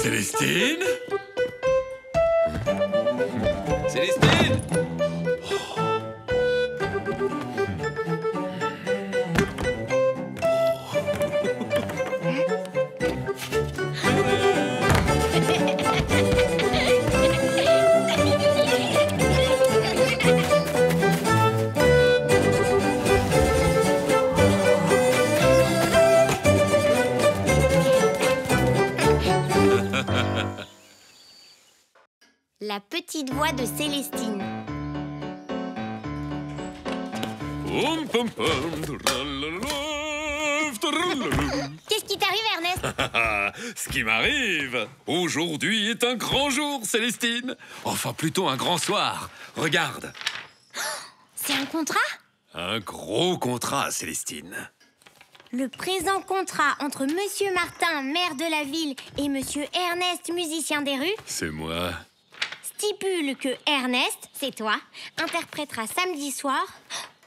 Célestine? Célestine? La petite voix de Célestine. Qu'est-ce qui t'arrive, Ernest? Ce qui m'arrive. Aujourd'hui est un grand jour, Célestine. Enfin, plutôt un grand soir. Regarde. C'est un contrat? Un gros contrat, Célestine. Le présent contrat entre Monsieur Martin, maire de la ville, et Monsieur Ernest, musicien des rues, C'est moi. stipule que Ernest, c'est toi, interprétera samedi soir,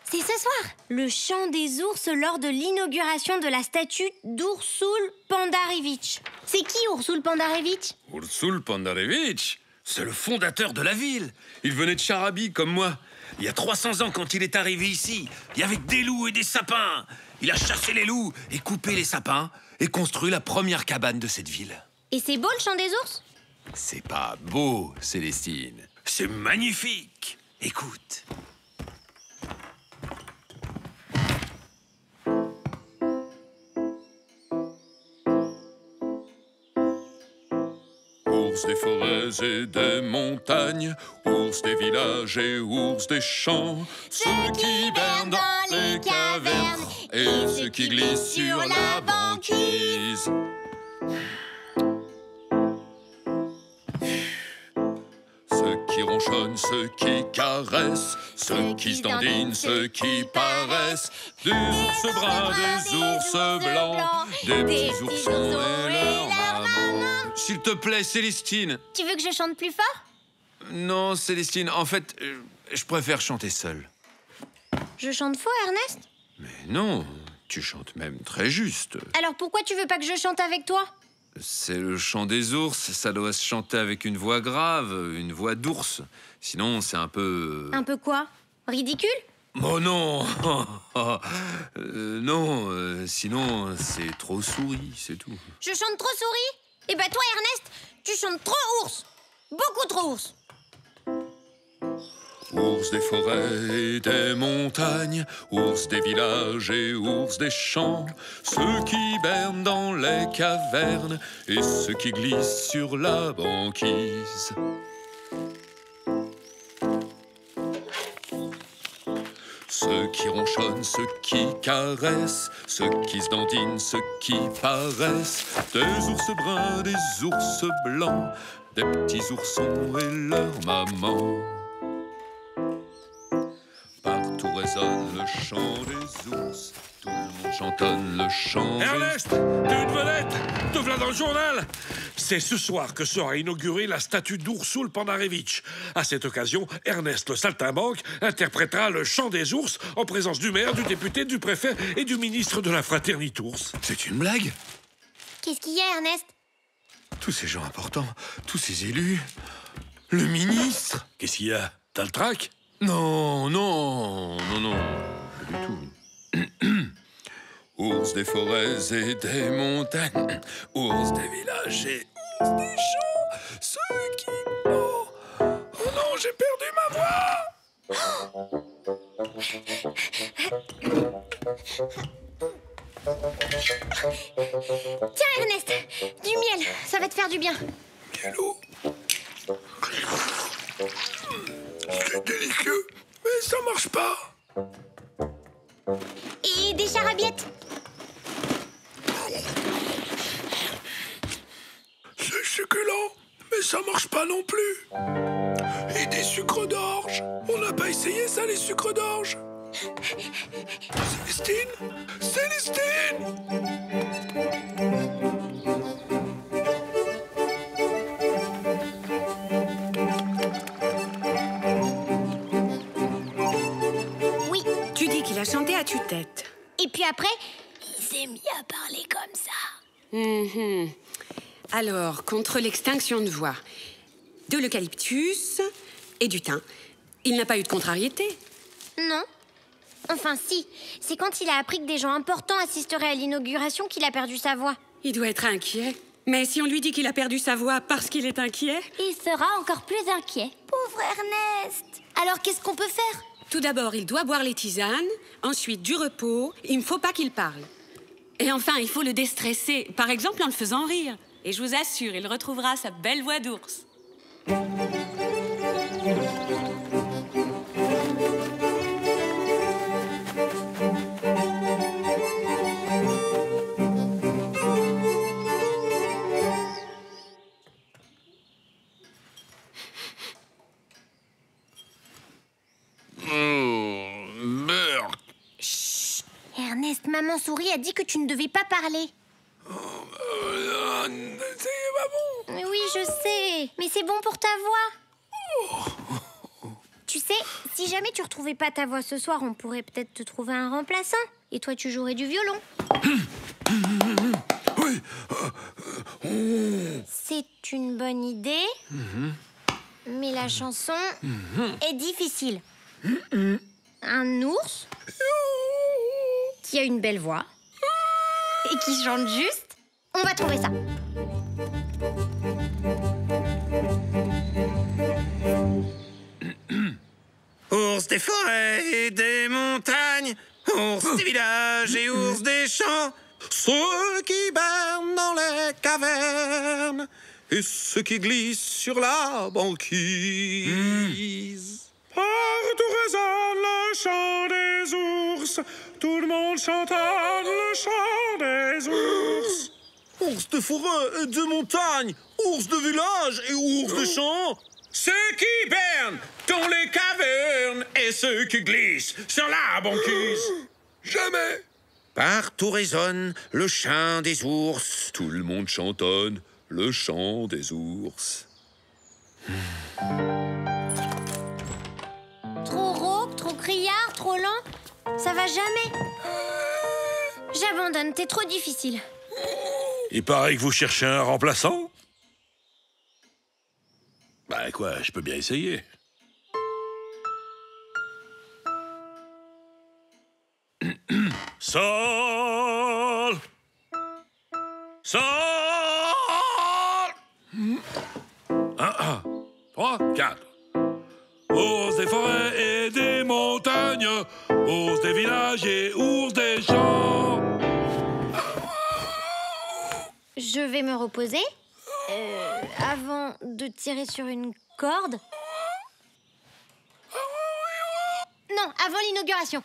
c'est ce soir, le chant des ours lors de l'inauguration de la statue d'Ursul Pandarevitch. C'est qui Ursul Pandarevitch? Ursul Pandarevitch, c'est le fondateur de la ville. Il venait de Charabi, comme moi. Il y a 300 ans, quand il est arrivé ici, il y avait des loups et des sapins. Il a chassé les loups et coupé les sapins et construit la première cabane de cette ville. Et c'est beau le chant des ours? C'est pas beau, Célestine. C'est magnifique. Écoute. Ours des forêts et des montagnes, ours des villages et ours des champs, ceux qui bernent dans les cavernes et ceux qui glissent sur la banquise. Ceux qui ronchonnent, ceux qui caressent, ceux qui se dandinent, ceux qui paraissent, des ours bruns, des ours blancs, des petits oursons et leur maman. S'il te plaît, Célestine. Tu veux que je chante plus fort? Non, Célestine, en fait, je préfère chanter seul. Je chante faux, Ernest? Mais non, tu chantes même très juste. Alors pourquoi tu veux pas que je chante avec toi? C'est le chant des ours, ça doit se chanter avec une voix grave, une voix d'ours. Sinon, c'est un peu... Un peu quoi? Ridicule? Oh non. Non, sinon, c'est trop souris, c'est tout. Je chante trop souris? Eh ben toi, Ernest, tu chantes trop ours. Beaucoup trop ours. Ours des forêts et des montagnes, ours des villages et ours des champs, ceux qui bernent dans les cavernes et ceux qui glissent sur la banquise. Ceux qui ronchonnent, ceux qui caressent, ceux qui se dandinent, ceux qui paraissent, des ours bruns, des ours blancs, des petits oursons et leur maman. Partout résonne le chant des ours, tout le monde chantonne le chant Ernest, t'es une vedette. Te voilà dans le journal. C'est ce soir que sera inaugurée la statue d'Ursul Pandarevitch. À cette occasion, Ernest le saltimbanque interprétera le chant des ours en présence du maire, du député, du préfet et du ministre de la fraternité ours. C'est une blague? Qu'est-ce qu'il y a, Ernest? Tous ces gens importants, tous ces élus, le ministre. Qu'est-ce qu'il y a? T'as le trac? Non, non, non, non, pas du tout. Ours des forêts et des montagnes, ours des villages et ours des champs, ceux qui... Oh, oh non, j'ai perdu ma voix. Tiens, Ernest, du miel, ça va te faire du bien. Miellou. C'est délicieux, mais ça marche pas. Et des charabiettes. C'est succulent, mais ça marche pas non plus. Et des sucres d'orge. On n'a pas essayé ça, les sucres d'orge. Célestine, Célestine. Oui. Tu dis qu'il a chanté à tue-tête. Et puis après, il s'est mis à parler comme ça. Alors, contre l'extinction de voix, de l'eucalyptus et du thym, il n'a pas eu de contrariété. Non. Enfin, si. C'est quand il a appris que des gens importants assisteraient à l'inauguration qu'il a perdu sa voix. Il doit être inquiet. Mais si on lui dit qu'il a perdu sa voix parce qu'il est inquiet... Il sera encore plus inquiet. Pauvre Ernest. Alors, qu'est-ce qu'on peut faire? Tout d'abord, il doit boire les tisanes, ensuite du repos, il ne faut pas qu'il parle. Et enfin, il faut le déstresser, par exemple en le faisant rire. Et je vous assure, il retrouvera sa belle voix d'ours. Ernest, maman souris a dit que tu ne devais pas parler. C'est pas bon. Oui, je sais, mais c'est bon pour ta voix. Tu sais, si jamais tu retrouvais pas ta voix ce soir, on pourrait peut-être te trouver un remplaçant. Et toi, tu jouerais du violon. Oui. C'est une bonne idée, mais la chanson est difficile. Un ours qui a une belle voix et qui chante juste. On va trouver ça. Ours des forêts et des montagnes, ours des villages et ours des champs, ceux qui bernent dans les cavernes et ceux qui glissent sur la banquise. Partout résonne le chant des ours. Tout le monde chantonne le chant des ours. Ours de forêt et de montagne, ours de village et ours de champs, ceux qui bernent dans les cavernes et ceux qui glissent sur la banquise. Jamais. Partout résonne le chant des ours. Tout le monde chantonne le chant des ours. Trop rauque, trop criard, trop lent. Ça va jamais. J'abandonne, t'es trop difficile. Il paraît que vous cherchez un remplaçant? Bah quoi, je peux bien essayer. Sol. Sol. 1, 3, 4. Ours des forêts et des montagnes, ours des villages et ours des champs. Je vais me reposer avant de tirer sur une corde. Non, avant l'inauguration.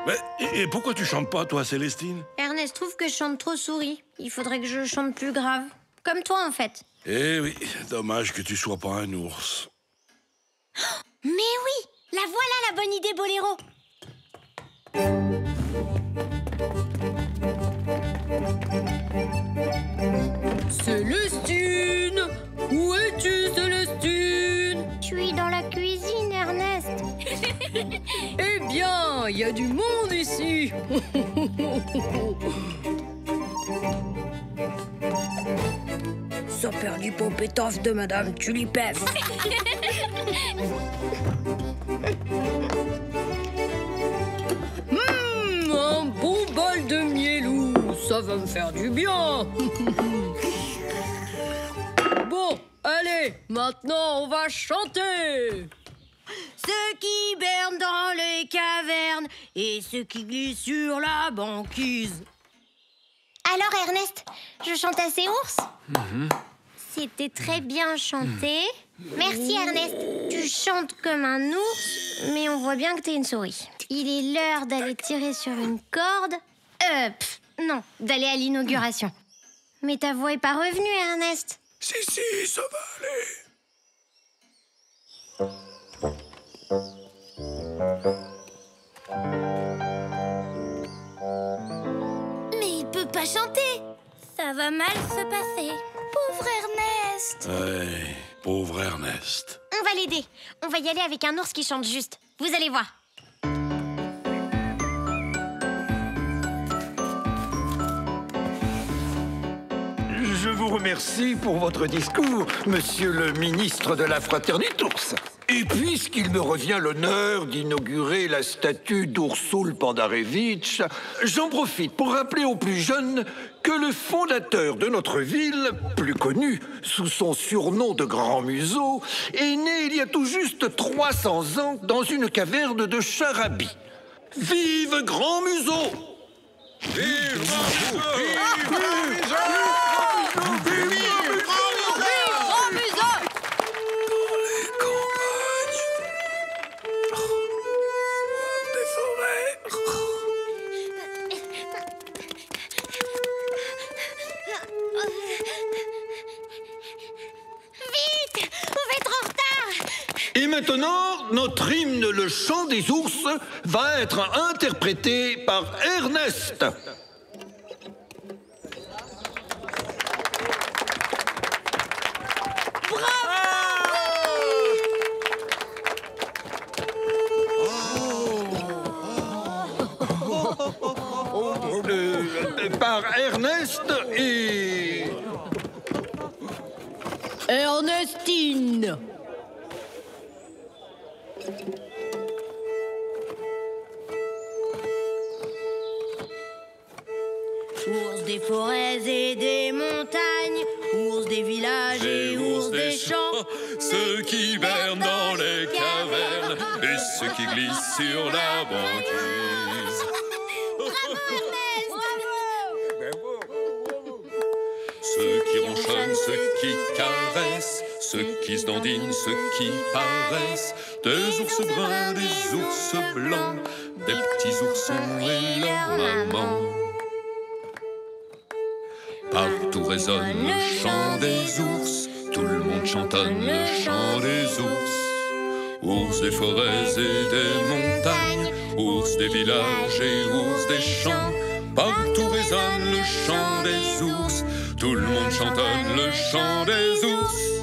Mais, et pourquoi tu chantes pas, toi, Célestine? Ernest trouve que je chante trop souris. Il faudrait que je chante plus grave. Comme toi, en fait. Eh oui, dommage que tu sois pas un ours. Mais oui, la voilà la bonne idée boléro. Célestine! Où es-tu, Célestine? Je suis dans la cuisine, Ernest. Eh bien, il y a du monde ici! Ça perd du popétaf de Madame Tulipef. Un bon bol de mielou, ça va me faire du bien. Bon, allez, maintenant on va chanter. Ceux qui bernent dans les cavernes et ceux qui glissent sur la banquise. Alors, Ernest, je chante assez ours? C'était très bien chanté. Merci, Ernest. Tu chantes comme un ours, mais on voit bien que t'es une souris. Il est l'heure d'aller tirer sur une corde. Non, d'aller à l'inauguration. Mais ta voix est pas revenue, Ernest. Si, ça va aller. Mais il peut pas chanter. Ça va mal se passer. Pauvre Ernest. Ouais, pauvre Ernest. On va l'aider. On va y aller avec un ours qui chante juste. Vous allez voir. vous remercie pour votre discours, monsieur le ministre de la Fraternité Ours. Et puisqu'il me revient l'honneur d'inaugurer la statue d'Ursul Pendarevitch, j'en profite pour rappeler aux plus jeunes que le fondateur de notre ville, plus connu sous son surnom de Grand Museau, est né il y a tout juste 300 ans dans une caverne de Charabi. Vive Grand Museau! Vive Grand Museau! Et maintenant, notre hymne, le chant des ours, va être interprété par Ernest. Par Ernest et... Ernestine. Ours des forêts et des montagnes, ours des villages et ours des champs, ceux qui bernent dans les cavernes et ceux qui glissent sur la banquise. Ceux qui ronchonnent, ceux qui caressent, ceux qui se dandinent, ceux qui paraissent, des ours bruns, des ours blancs, des petits oursons et leur maman. Partout résonne le chant des ours, tout le monde chantonne le chant des ours. Ours des forêts et des montagnes, ours des villages et ours des champs, partout résonne le chant des ours, tout le monde chantonne le chant des ours.